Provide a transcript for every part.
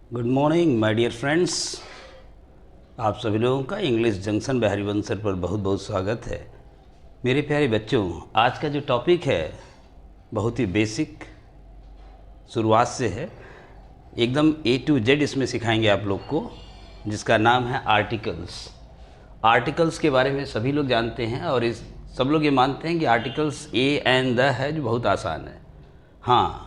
Good morning my dear friends. आप सभी लोगों का English junction by Harivansh sir पर बहुत बहुत स्वागत है। मेरे प्यारे बच्चों, आज का जो टॉपिक है बहुत ही बेसिक शुरुआत से है, एकदम ए टू जेड इसमें सिखाएंगे आप लोग को, जिसका नाम है आर्टिकल्स। आर्टिकल्स के बारे में सभी लोग जानते हैं और इस सब लोग ये मानते हैं कि आर्टिकल्स ए एंड द है जो बहुत आसान है। हाँ,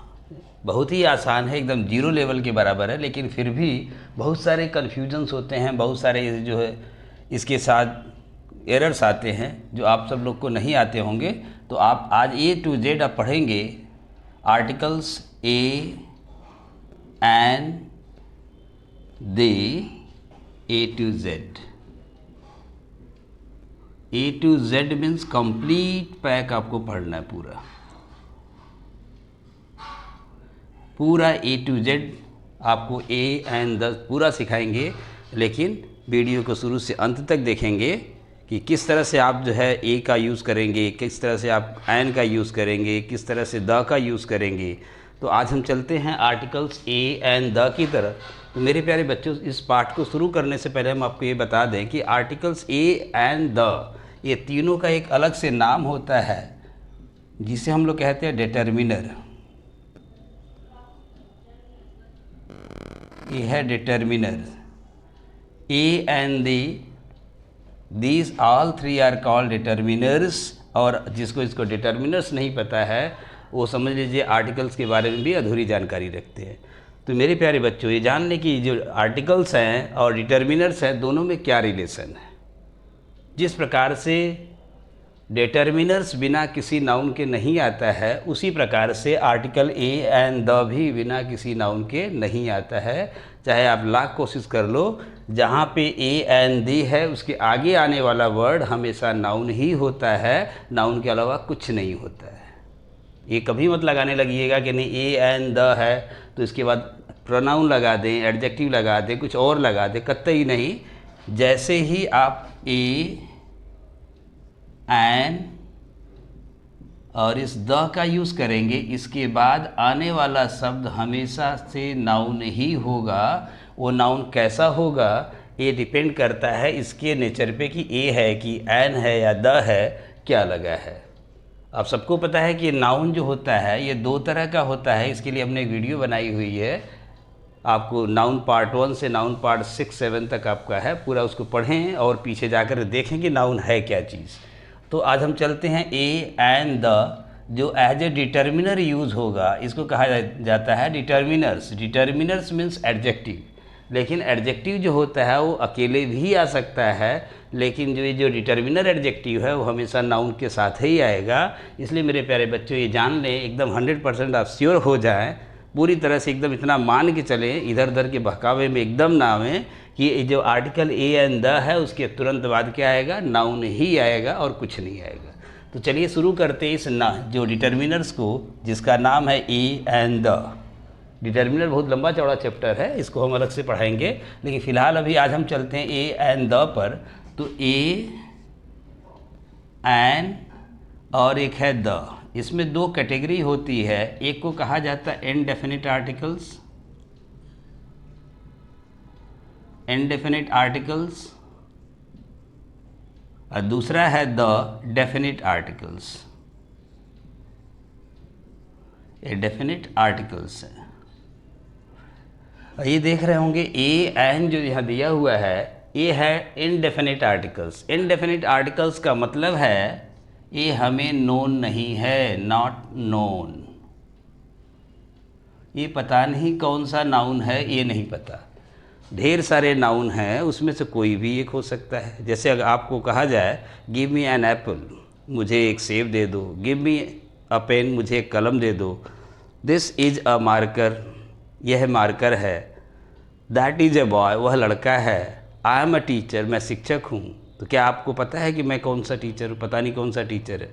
बहुत ही आसान है, एकदम जीरो लेवल के बराबर है, लेकिन फिर भी बहुत सारे कन्फ्यूजन्स होते हैं, बहुत सारे जो है इसके साथ एरर्स आते हैं जो आप सब लोग को नहीं आते होंगे। तो आप आज ए टू जेड आप पढ़ेंगे articles a and the, A to Z. A to Z means complete pack आपको पढ़ना है, पूरा ए टू जेड आपको ए एंड द पूरा सिखाएंगे। लेकिन वीडियो को शुरू से अंत तक देखेंगे कि किस तरह से आप जो है ए का यूज़ करेंगे, किस तरह से आप एन का यूज़ करेंगे, किस तरह से द का यूज़ करेंगे। तो आज हम चलते हैं articles a and the key तरफ। तो मेरे प्यारे बच्चों, इस पाठ को शुरू करने से पहले हम आपको ये बता दें कि आर्टिकल्स ए एंड द ये तीनों का एक अलग से नाम होता है, जिसे हम लोग कहते हैं डिटर्मिनर। ये है determiner. A and these all three are called determiners. और जिसको इसको डिटर्मिनर्स नहीं पता है वो समझ लीजिए आर्टिकल्स के बारे में भी अधूरी जानकारी रखते हैं। तो मेरे प्यारे बच्चों, ये जानने की जो आर्टिकल्स हैं और डिटर्मिनर्स हैं दोनों में क्या रिलेशन है। जिस प्रकार से डिटर्मिनर्स बिना किसी नाउन के नहीं आता है, उसी प्रकार से आर्टिकल ए एंड द भी बिना किसी नाउन के नहीं आता है। चाहे आप लाख कोशिश कर लो, जहाँ पे ए एंड दी है उसके आगे आने वाला वर्ड हमेशा नाउन ही होता है, नाउन के अलावा कुछ नहीं होता है। ये कभी मत लगाने लगिएगा कि नहीं ए एंड द है तो इसके बाद प्रोनाउन लगा दें, एडजेक्टिव लगा दें, कुछ और लगा दें, कतई नहीं। जैसे ही आप ए एन और इस द का यूज़ करेंगे, इसके बाद आने वाला शब्द हमेशा से नाउन ही होगा। वो नाउन कैसा होगा ये डिपेंड करता है इसके नेचर पे कि ए है कि एन है या द है, क्या लगा है। आप सबको पता है कि नाउन जो होता है ये दो तरह का होता है। इसके लिए हमने एक वीडियो बनाई हुई है, आपको नाउन पार्ट 1 से नाउन पार्ट 6-7 तक आपका है, पूरा उसको पढ़ें और पीछे जाकर देखें कि नाउन है क्या चीज़। तो आज हम चलते हैं ए एंड द, जो एज ए डिटर्मिनर यूज़ होगा, इसको कहा जाता है डिटर्मिनर्स। डिटर्मिनर्स मीन्स एडजेक्टिव, लेकिन एडजेक्टिव जो होता है वो अकेले भी आ सकता है, लेकिन जो डिटर्मिनर एडजेक्टिव है वो हमेशा नाउन के साथ ही आएगा। इसलिए मेरे प्यारे बच्चों ये जान लें, एकदम 100% आप श्योर हो जाएं, पूरी तरह से एकदम इतना मान के चलें, इधर उधर के बहकावे में एकदम ना आवें कि जो आर्टिकल ए एंड द है उसके तुरंत बाद क्या आएगा, नाउन ही आएगा और कुछ नहीं आएगा। तो चलिए शुरू करते हैं इस जो डिटर्मिनर्स को, जिसका नाम है ए एंड द। डिटर्मिनर बहुत लंबा चौड़ा चैप्टर है, इसको हम अलग से पढ़ाएंगे, लेकिन फ़िलहाल अभी आज हम चलते हैं ए एंड द पर। तो ए एन और एक है द, इसमें दो कैटेगरी होती है। एक को कहा जाता है इनडेफिनिट आर्टिकल्स, इनडेफिनिट आर्टिकल्स, और दूसरा है द डेफिनिट आर्टिकल्स। ये डेफिनिट आर्टिकल्स है। ये देख रहे होंगे ए एन जो यहाँ दिया हुआ है ये है इनडेफिनिट आर्टिकल्स। इनडेफिनिट आर्टिकल्स का मतलब है ये हमें नोन नहीं है, नॉट नोन। ये पता नहीं कौन सा नाउन है, ये नहीं पता। ढेर सारे नाउन हैं, उसमें से कोई भी एक हो सकता है। जैसे अगर आपको कहा जाए गिव मी एन एप्पल, मुझे एक सेब दे दो। गिव मी अ पेन, मुझे एक कलम दे दो। दिस इज़ अ मार्कर, यह मार्कर है। दैट इज़ अ बॉय, वह लड़का है। आई एम अ टीचर, मैं शिक्षक हूँ। तो क्या आपको पता है कि मैं कौन सा टीचर हूँ? पता नहीं कौन सा टीचर है,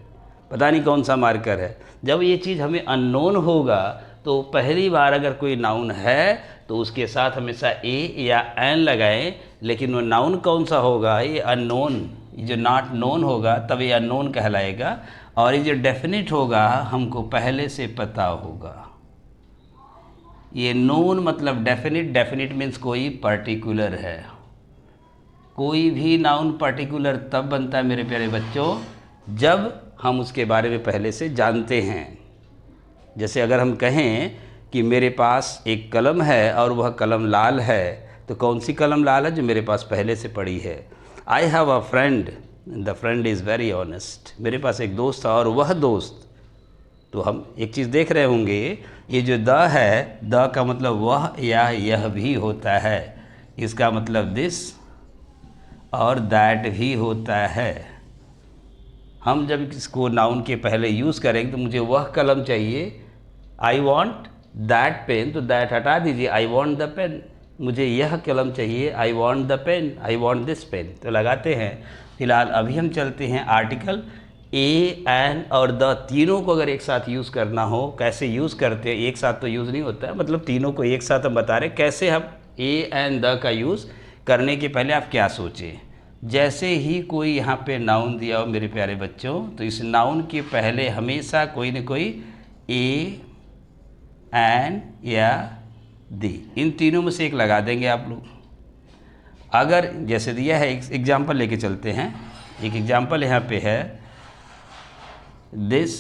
पता नहीं कौन सा मार्कर है। जब ये चीज़ हमें अननोन होगा तो पहली बार अगर कोई नाउन है तो उसके साथ हमेशा ए या एन लगाएं, लेकिन वो नाउन कौन सा होगा, ये अननोन, जो नॉट नोन होगा तब ये अननोन कहलाएगा। और ये जो डेफिनिट होगा हमको पहले से पता होगा। ये नोन मतलब डेफिनिट, डेफिनिट मीन्स कोई पर्टिकुलर है। कोई भी नाउन पर्टिकुलर तब बनता है मेरे प्यारे बच्चों जब हम उसके बारे में पहले से जानते हैं। जैसे अगर हम कहें कि मेरे पास एक कलम है और वह कलम लाल है, तो कौन सी कलम लाल है? जो मेरे पास पहले से पड़ी है। I have a friend, the friend is very honest. मेरे पास एक दोस्त है और वह दोस्त, तो हम एक चीज़ देख रहे होंगे, ये जो द है, द का मतलब वह या यह भी होता है, इसका मतलब दिस और दैट भी होता है। हम जब इसको नाउन के पहले यूज़ करेंगे तो मुझे वह कलम चाहिए, आई वॉन्ट दैट पेन, तो दैट हटा दीजिए, आई वॉन्ट द पेन। मुझे यह कलम चाहिए, I want the pen, I want this pen, तो लगाते हैं। फिलहाल अभी हम चलते हैं आर्टिकल ए, एन और द, तीनों को अगर एक साथ यूज़ करना हो, कैसे यूज़ करते हैं? एक साथ तो यूज़ नहीं होता है, मतलब तीनों को एक साथ हम बता रहे कैसे हम ए, एन, द का यूज़ करने के पहले आप क्या सोचें। जैसे ही कोई यहाँ पे नाउन दिया हो मेरे प्यारे बच्चों, तो इस नाउन के पहले हमेशा कोई न कोई ए, एन या दी, इन तीनों में से एक लगा देंगे आप लोग। अगर जैसे दिया है, एक एग्जाम्पल लेके चलते हैं। एक एग्जाम्पल यहाँ पे है, दिस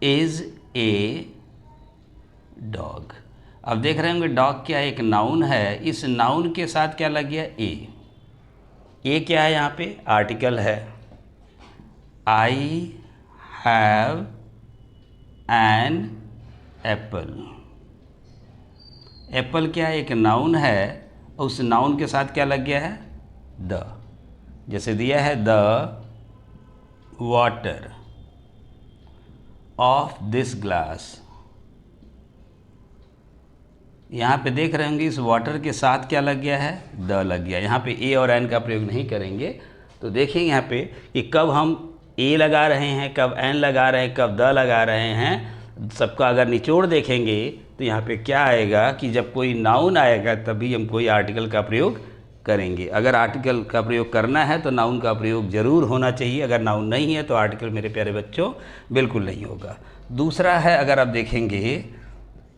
इज़ ए डॉग। अब देख रहे होंगे डॉग क्या है? एक नाउन है। इस नाउन के साथ क्या लग गया? ए क्या है? यहाँ पे आर्टिकल है। I have an apple. Apple क्या है? एक नाउन है, उस नाउन के साथ क्या लग गया है? द। जैसे दिया है the water of this glass. यहाँ पे देख रहे होंगे इस वाटर के साथ क्या लग गया है? द लग गया। यहाँ पे ए और एन का प्रयोग नहीं करेंगे। तो देखेंगे यहाँ पे कि कब हम ए लगा रहे हैं, कब एन लगा रहे हैं, कब द लगा रहे हैं। सबका अगर निचोड़ देखेंगे तो यहाँ पे क्या आएगा कि जब कोई नाउन आएगा तभी हम कोई आर्टिकल का प्रयोग करेंगे। अगर आर्टिकल का प्रयोग करना है तो नाउन का प्रयोग ज़रूर होना चाहिए। अगर नाउन नहीं है तो आर्टिकल मेरे प्यारे बच्चों बिल्कुल नहीं होगा। दूसरा है, अगर आप देखेंगे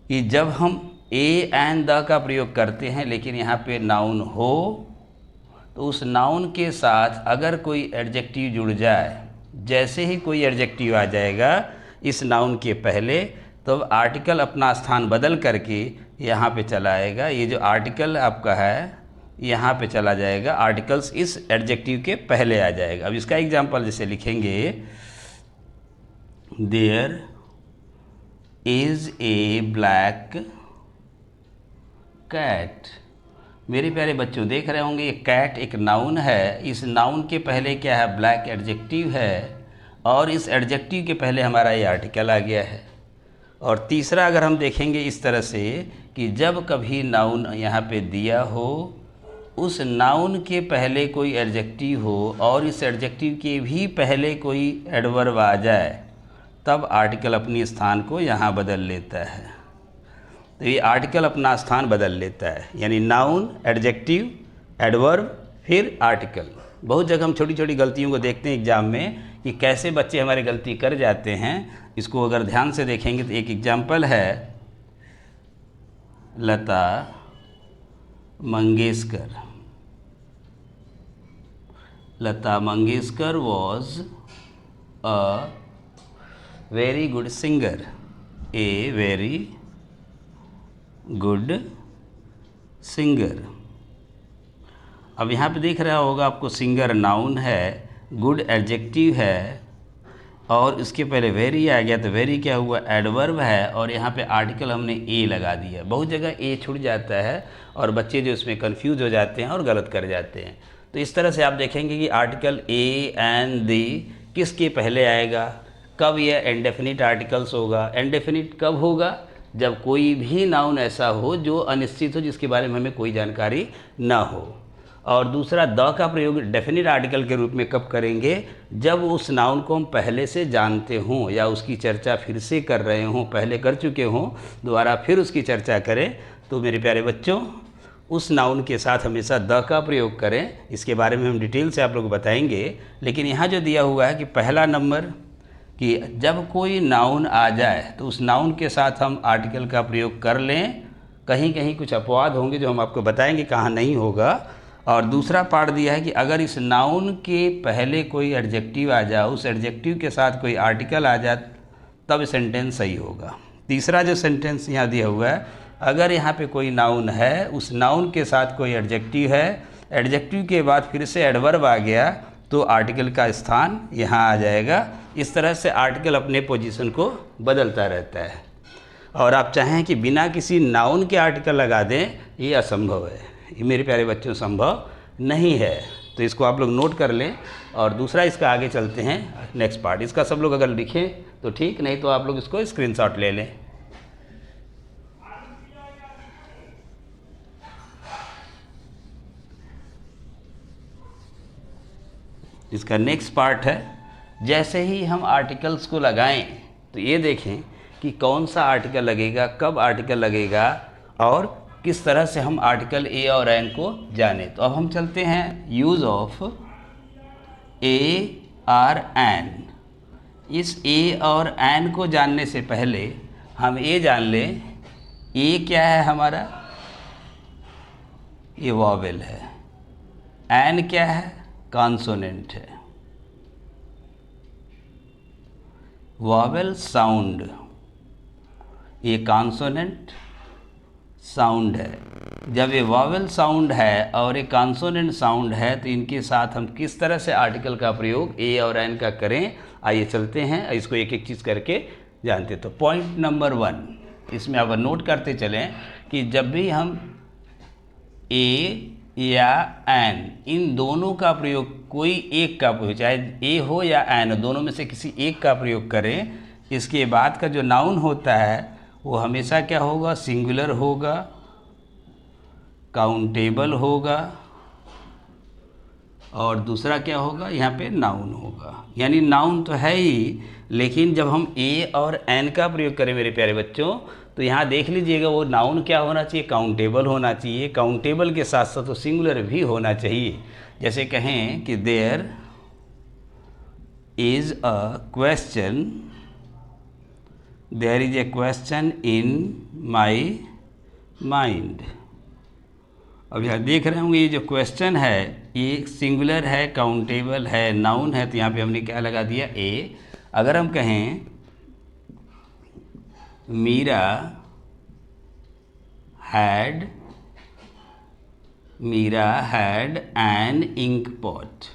कि जब हम ए एंड द का प्रयोग करते हैं लेकिन यहाँ पे नाउन हो, तो उस नाउन के साथ अगर कोई एडजेक्टिव जुड़ जाए, जैसे ही कोई एडजेक्टिव आ जाएगा इस नाउन के पहले, तो आर्टिकल अपना स्थान बदल करके यहाँ पे चला आएगा। ये जो आर्टिकल आपका है यहाँ पे चला जाएगा, आर्टिकल्स इस एडजेक्टिव के पहले आ जाएगा। अब इसका एग्जांपल जैसे लिखेंगे, there is a black cat. मेरे प्यारे बच्चों देख रहे होंगे ये कैट एक नाउन है। इस नाउन के पहले क्या है? ब्लैक एडजेक्टिव है, और इस एडजेक्टिव के पहले हमारा ये आर्टिकल आ गया है। और तीसरा अगर हम देखेंगे इस तरह से कि जब कभी नाउन यहाँ पे दिया हो, उस नाउन के पहले कोई एडजेक्टिव हो और इस एडजेक्टिव के भी पहले कोई एडवर्ब आ जाए, तब आर्टिकल अपनी स्थान को यहाँ बदल लेता है। तो ये आर्टिकल अपना स्थान बदल लेता है, यानी नाउन, एडजेक्टिव, एडवर्ब, फिर आर्टिकल। बहुत जगह हम छोटी छोटी गलतियों को देखते हैं एग्जाम में कि कैसे बच्चे हमारे गलती कर जाते हैं। इसको अगर ध्यान से देखेंगे तो एक एग्जाम्पल है, Lata Mangeshkar. Lata Mangeshkar was a very good singer, a very good singer. अब यहाँ पे देख रहा होगा आपको, सिंगर नाउन है, गुड एडजेक्टिव है, और इसके पहले वेरी आ गया, तो वेरी क्या हुआ? एडवर्ब है, और यहाँ पे आर्टिकल हमने ए लगा दिया। बहुत जगह ए छूट जाता है और बच्चे जो इसमें कंफ्यूज हो जाते हैं और गलत कर जाते हैं। तो इस तरह से आप देखेंगे कि आर्टिकल ए एंड दी किसके पहले आएगा, कब यह इंडेफिनिट आर्टिकल्स होगा। इंडेफिनिट कब होगा? जब कोई भी नाउन ऐसा हो जो अनिश्चित हो, जिसके बारे में हमें कोई जानकारी ना हो। और दूसरा, द का प्रयोग डेफिनिट आर्टिकल के रूप में कब करेंगे? जब उस नाउन को हम पहले से जानते हों या उसकी चर्चा फिर से कर रहे हों, पहले कर चुके हों, दोबारा फिर उसकी चर्चा करें। तो मेरे प्यारे बच्चों, उस नाउन के साथ हमेशा द का प्रयोग करें। इसके बारे में हम डिटेल से आप लोग बताएंगे। लेकिन यहाँ जो दिया हुआ है कि पहला नंबर कि जब कोई नाउन आ जाए तो उस नाउन के साथ हम आर्टिकल का प्रयोग कर लें। कहीं कहीं कुछ अपवाद होंगे जो हम आपको बताएंगे, कहाँ नहीं होगा। और दूसरा पार्ट दिया है कि अगर इस नाउन के पहले कोई एडजेक्टिव आ जाए, उस एडजेक्टिव के साथ कोई आर्टिकल आ जाए, तब सेंटेंस सही होगा। तीसरा जो सेंटेंस यहाँ दिया हुआ है, अगर यहाँ पे कोई नाउन है, उस नाउन के साथ कोई एडजेक्टिव है, एडजेक्टिव के बाद फिर से एडवर्ब आ गया, तो आर्टिकल का स्थान यहाँ आ जाएगा। इस तरह से आर्टिकल अपने पोजीशन को बदलता रहता है। और आप चाहें कि बिना किसी नाउन के आर्टिकल लगा दें, ये असंभव है, ये मेरे प्यारे बच्चों संभव नहीं है। तो इसको आप लोग नोट कर लें। और दूसरा, इसका आगे चलते हैं नेक्स्ट पार्ट। इसका सब लोग अगर लिखें तो ठीक, नहीं तो आप लोग इसको स्क्रीनशॉट ले लें। इसका नेक्स्ट पार्ट है, जैसे ही हम आर्टिकल्स को लगाएं तो ये देखें कि कौन सा आर्टिकल लगेगा, कब आर्टिकल लगेगा और किस तरह से हम आर्टिकल ए और एन को जाने। तो अब हम चलते हैं use of a or an. इस ए और एन को जानने से पहले हम ये जान लें, ए क्या है हमारा, ये वॉवेल है। एन क्या है, कॉन्सोनेंट है। वॉवेल साउंड, ये कॉन्सोनेंट साउंड है। जब ये वॉवेल साउंड है और एक कॉन्सोनेंट साउंड है, तो इनके साथ हम किस तरह से आर्टिकल का प्रयोग ए और एन का करें, आइए चलते हैं, इसको एक एक चीज़ करके जानते। तो पॉइंट नंबर 1, इसमें अब नोट करते चलें कि जब भी हम ए या एन, इन दोनों का प्रयोग, कोई एक का प्रयोग, चाहे ए हो या एन, दोनों में से किसी एक का प्रयोग करें, इसके बाद का जो नाउन होता है वो हमेशा क्या होगा, सिंगुलर होगा, काउंटेबल होगा, और दूसरा क्या होगा, यहाँ पे नाउन होगा। यानी नाउन तो है ही, लेकिन जब हम ए और एन का प्रयोग करें मेरे प्यारे बच्चों, तो यहाँ देख लीजिएगा वो नाउन क्या होना चाहिए, काउंटेबल होना चाहिए। काउंटेबल के साथ साथ तो सिंगुलर भी होना चाहिए। जैसे कहें कि there is a question, there is a question in my mind. अब यहाँ देख रहे होंगे ये जो क्वेश्चन है ये सिंगुलर है, काउंटेबल है, नाउन है, तो यहाँ पे हमने क्या लगा दिया, ए। अगर हम कहें Mira had an ink pot,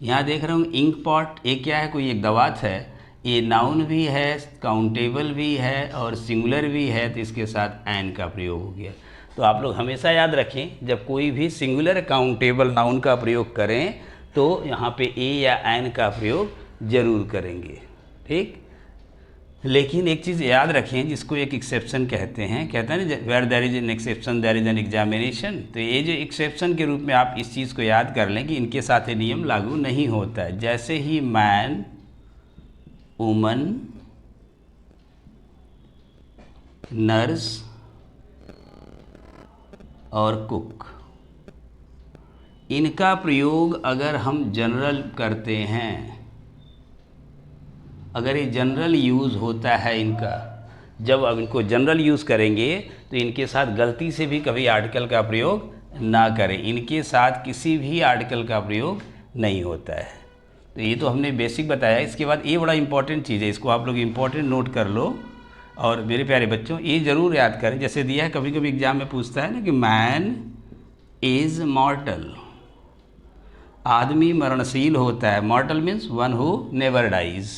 यहाँ देख रहे हूँ इंक पॉट, ये क्या है, कोई एक दवात है। ये नाउन भी है, काउंटेबल भी है और सिंगुलर भी है, तो इसके साथ एन का प्रयोग हो गया। तो आप लोग हमेशा याद रखें, जब कोई भी सिंगुलर काउंटेबल नाउन का प्रयोग करें तो यहाँ पे ए या एन का प्रयोग जरूर करेंगे, ठीक। लेकिन एक चीज़ याद रखें, जिसको एक एक्सेप्शन कहते हैं, कहते हैं ना, where there is an exception there is an examination. तो ये जो एक्सेप्शन के रूप में आप इस चीज़ को याद कर लें कि इनके साथ ये नियम लागू नहीं होता है। जैसे ही मैन, वुमन, नर्स और कुक, इनका प्रयोग अगर हम जनरल करते हैं, अगर ये जनरल यूज़ होता है इनका, जब अब इनको जनरल यूज़ करेंगे तो इनके साथ गलती से भी कभी आर्टिकल का प्रयोग ना करें। इनके साथ किसी भी आर्टिकल का प्रयोग नहीं होता है। तो ये तो हमने बेसिक बताया। इसके बाद ये बड़ा इंपॉर्टेंट चीज़ है, इसको आप लोग इंपॉर्टेंट नोट कर लो। और मेरे प्यारे बच्चों ये ज़रूर याद करें, जैसे दिया है, कभी कभी एग्जाम में पूछता है ना कि मैन इज़ मॉर्टल, आदमी मरणशील होता है। Mortal means one who never dies.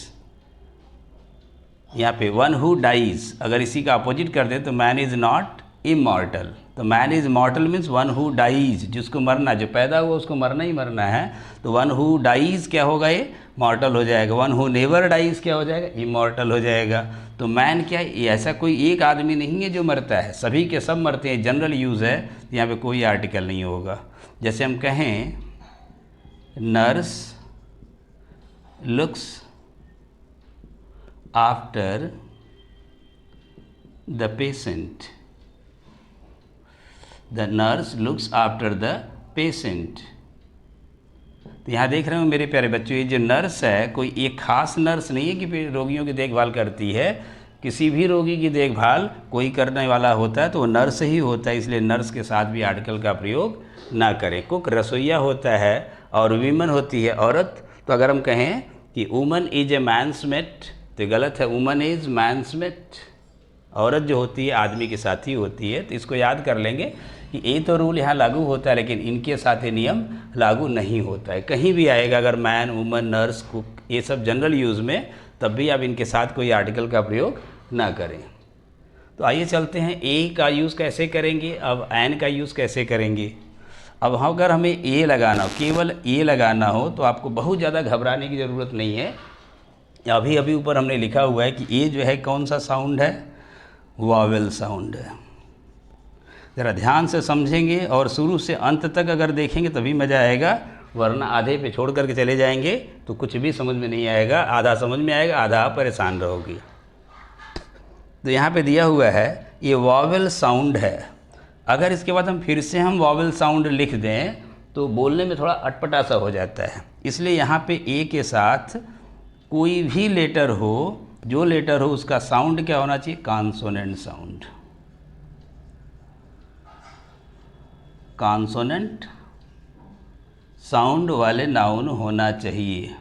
यहाँ पे वन हु डाइज, अगर इसी का अपोजिट कर दे तो मैन इज़ नॉट इमॉर्टल। तो man is mortal means one who dies, जिसको मरना, जो पैदा हुआ उसको मरना ही मरना है। तो वन हु डाइज क्या होगा, ये मॉर्टल हो जाएगा। वन हु नेवर डाइज क्या हो जाएगा, इमॉर्टल हो जाएगा। तो मैन क्या है, ये ऐसा कोई एक आदमी नहीं है जो मरता है, सभी के सब मरते हैं, जनरल यूज़ है, यहाँ पे कोई आर्टिकल नहीं होगा। जैसे हम कहें nurse looks after the patient, the nurse looks after the patient. तो यहाँ देख रहे हो मेरे प्यारे बच्चों, ये जो नर्स है कोई एक खास नर्स नहीं है कि रोगियों की देखभाल करती है। किसी भी रोगी की देखभाल कोई करने वाला होता है तो वो नर्स ही होता है, इसलिए नर्स के साथ भी आर्टिकल का प्रयोग ना करें। कुक रसोईया होता है और वीमन होती है औरत। तो अगर हम कहें कि woman is a man's mate तो गलत है, वुमन इज मैंस मेट। औरत जो होती है आदमी के साथ ही होती है। तो इसको याद कर लेंगे कि ये तो रूल यहाँ लागू होता है लेकिन इनके साथ ये नियम लागू नहीं होता है। कहीं भी आएगा अगर मैन, वुमन, नर्स, कुक ये सब जनरल यूज़ में, तब भी आप इनके साथ कोई आर्टिकल का प्रयोग ना करें। तो आइए चलते हैं ए का यूज़ कैसे करेंगे, अब एन का यूज़ कैसे करेंगे। अब अगर हमें ए लगाना हो, केवल ए लगाना हो, तो आपको बहुत ज़्यादा घबराने की ज़रूरत नहीं है। अभी अभी ऊपर हमने लिखा हुआ है कि ए जो है कौन सा साउंड है, वॉवेल साउंड है। ज़रा ध्यान से समझेंगे और शुरू से अंत तक अगर देखेंगे तभी मज़ा आएगा, वरना आधे पे छोड़ करके चले जाएंगे तो कुछ भी समझ में नहीं आएगा। आधा समझ में आएगा, आधा आप परेशान रहोगी। तो यहाँ पे दिया हुआ है ये वॉवेल साउंड है। अगर इसके बाद हम वॉवेल साउंड लिख दें तो बोलने में थोड़ा अटपटा सा हो जाता है। इसलिए यहाँ पे ए के साथ कोई भी लेटर हो, जो लेटर हो उसका साउंड क्या होना चाहिए, कॉन्सोनेंट साउंड। कॉन्सोनेंट साउंड वाले नाउन होना चाहिए।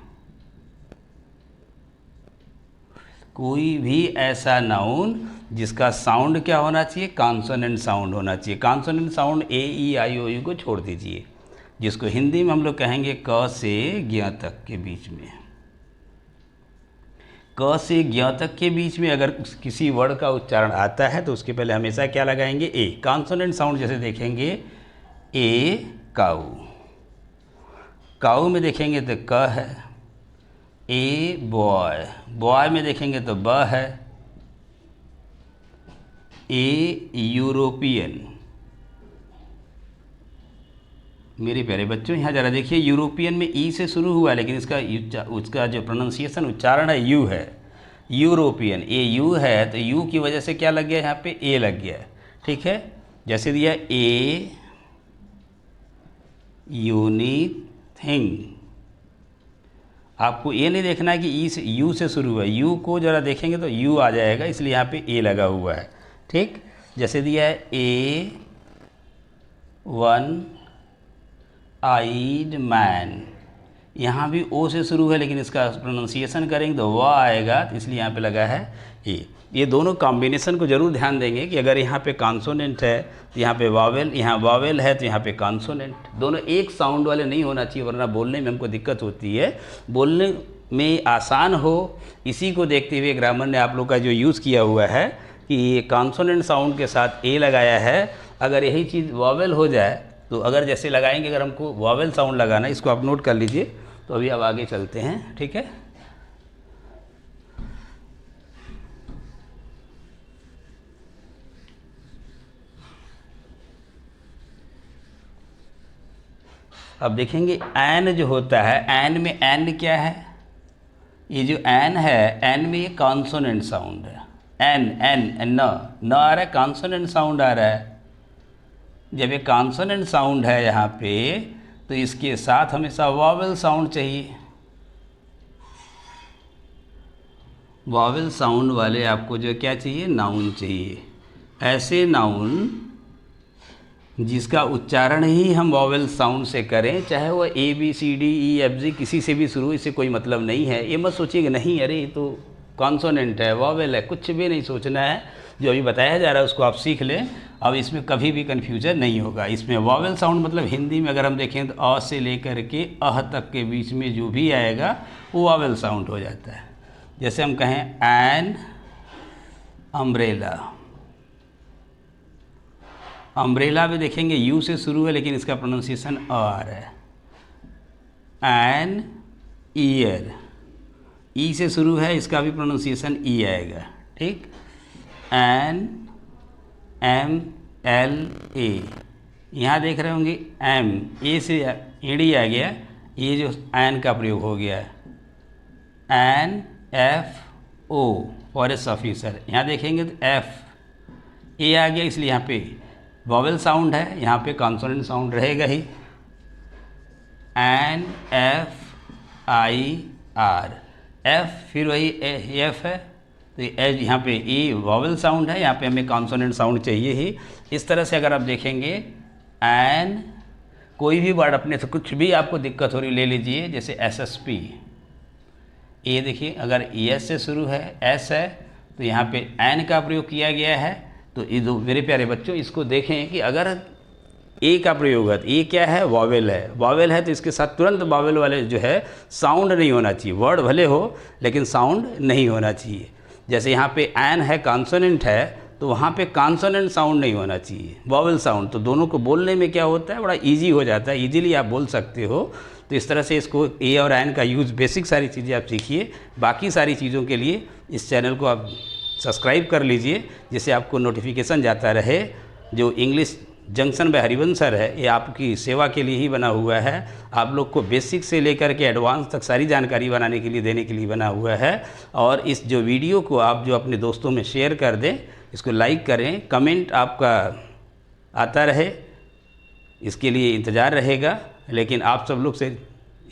कोई भी ऐसा नाउन जिसका साउंड क्या होना चाहिए, कॉन्सोनेंट साउंड होना चाहिए। Consonant sound A, E, I, O, U को छोड़ दीजिए, जिसको हिंदी में हम लोग कहेंगे क से ज्ञ तक के बीच में। क से ज्ञ तक के बीच में अगर किसी वर्ड का उच्चारण आता है तो उसके पहले हमेशा क्या लगाएंगे, ए। कॉन्सोनेंट साउंड जैसे देखेंगे ए काऊ, काऊ में देखेंगे तो क है। ए बॉय, बॉय में देखेंगे तो ब है। ए यूरोपियन, मेरे प्यारे बच्चों यहाँ ज़रा देखिए, यूरोपियन में ई से शुरू हुआ लेकिन उसका जो प्रोनाउंसिएशन उच्चारण है यू है। यूरोपियन, ए यू है तो यू की वजह से क्या लग गया, यहाँ पे ए लग गया। ठीक है, जैसे दिया ए यूनिथिंग, आपको ये नहीं देखना है कि ई से, यू से शुरू है। यू को ज़रा देखेंगे तो यू आ जाएगा, इसलिए यहाँ पे ए लगा हुआ है। ठीक, जैसे दिया है ए वन आइड मैन, यहाँ भी ओ से शुरू है लेकिन इसका प्रोनाउंसिएशन करेंगे तो व आएगा, तो इसलिए यहाँ पे लगा है ए। ये दोनों कॉम्बिनेशन को ज़रूर ध्यान देंगे कि अगर यहाँ पे कॉन्सोनेंट है तो यहाँ पे वावेल, यहाँ वावेल है तो यहाँ पे कॉन्सोनेंट। दोनों एक साउंड वाले नहीं होना चाहिए, वरना बोलने में हमको दिक्कत होती है, बोलने में आसान हो। इसी को देखते हुए ग्रामर ने आप लोग का जो यूज़ किया हुआ है कि ये कॉन्सोनेंट साउंड के साथ ए लगाया है। अगर यही चीज़ वावेल हो जाए तो अगर जैसे लगाएंगे, अगर हमको वावेल साउंड लगाना है, इसको आप नोट कर लीजिए। तो अभी अब आगे चलते हैं। ठीक है, अब देखेंगे एन जो होता है, एन में एन क्या है, ये जो एन है, एन में ये कॉन्सोनेंट साउंड है। एन एन न आ रहा है, कॉन्सोनेंट साउंड आ रहा है। जब ये कॉन्सोनेंट साउंड है यहाँ पे तो इसके साथ हमेशा वॉवेल साउंड चाहिए। वॉवेल साउंड वाले आपको जो क्या चाहिए, नाउन चाहिए। ऐसे नाउन जिसका उच्चारण ही हम वॉवेल साउंड से करें, चाहे वो A B C D E F G किसी से भी शुरू, इससे कोई मतलब नहीं है। ये मत सोचिए कि नहीं अरे ये तो कॉन्सोनेंट है, वॉवेल है, कुछ भी नहीं सोचना है। जो अभी बताया जा रहा है उसको आप सीख लें, अब इसमें कभी भी कन्फ्यूजन नहीं होगा। इसमें वॉवेल साउंड मतलब हिंदी में अगर हम देखें तो अ से लेकर के अह तक के बीच में जो भी आएगा वो वॉवेल साउंड हो जाता है। जैसे हम कहें एन अम्ब्रेला, अम्ब्रेला में देखेंगे यू से शुरू है लेकिन इसका प्रोनाउंसिएशन अ आ रहा है। एन ईयर, ई से शुरू है, इसका भी प्रोनाउंसिएशन ई आएगा। ठीक, एन एम एल ए, यहाँ देख रहे होंगे एम, ए से एडी आ गया, ये जो एन का प्रयोग हो गया है। An F O forest officer, यहाँ देखेंगे तो एफ ए आ गया, इसलिए यहाँ पे वॉवेल साउंड है, यहाँ पे कॉन्सोनेंट साउंड रहेगा ही। NFIR, F फिर वही F है, तो यहाँ पे E वॉवेल साउंड है, यहाँ पे हमें कॉन्सोनेंट साउंड चाहिए ही। इस तरह से अगर आप देखेंगे एन, कोई भी वर्ड अपने से कुछ भी आपको दिक्कत हो रही ले लीजिए, जैसे SSP, ये देखिए अगर ES से शुरू है, S है, तो यहाँ पे एन का प्रयोग किया गया है। तो ये दो मेरे प्यारे बच्चों, इसको देखें कि अगर ए का प्रयोग है, ए क्या है, वॉवेल है, वॉवेल है तो इसके साथ तुरंत वॉवेल वाले जो है साउंड नहीं होना चाहिए, वर्ड भले हो लेकिन साउंड नहीं होना चाहिए। जैसे यहाँ पे एन है, कॉन्सोनेंट है, तो वहाँ पे कॉन्सोनेंट साउंड नहीं होना चाहिए, वॉवेल साउंड। तो दोनों को बोलने में क्या होता है, बड़ा इजी हो जाता है, इजीली आप बोल सकते हो। तो इस तरह से इसको ए और एन का यूज़, बेसिक सारी चीज़ें आप सीखिए। बाकी सारी चीज़ों के लिए इस चैनल को आप सब्सक्राइब कर लीजिए, जिससे आपको नोटिफिकेशन जाता रहे। जो English junction by Harivansh sir है, ये आपकी सेवा के लिए ही बना हुआ है, आप लोग को बेसिक से लेकर के एडवांस तक सारी जानकारी बनाने के लिए, देने के लिए बना हुआ है। और इस जो वीडियो को आप जो अपने दोस्तों में शेयर कर दें, इसको लाइक करें, कमेंट आपका आता रहे, इसके लिए इंतज़ार रहेगा। लेकिन आप सब लोग से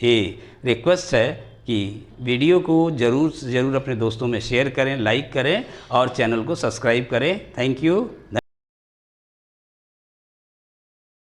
ये रिक्वेस्ट है कि वीडियो को ज़रूर से ज़रूर अपने दोस्तों में शेयर करें, लाइक करें और चैनल को सब्सक्राइब करें। Thank you.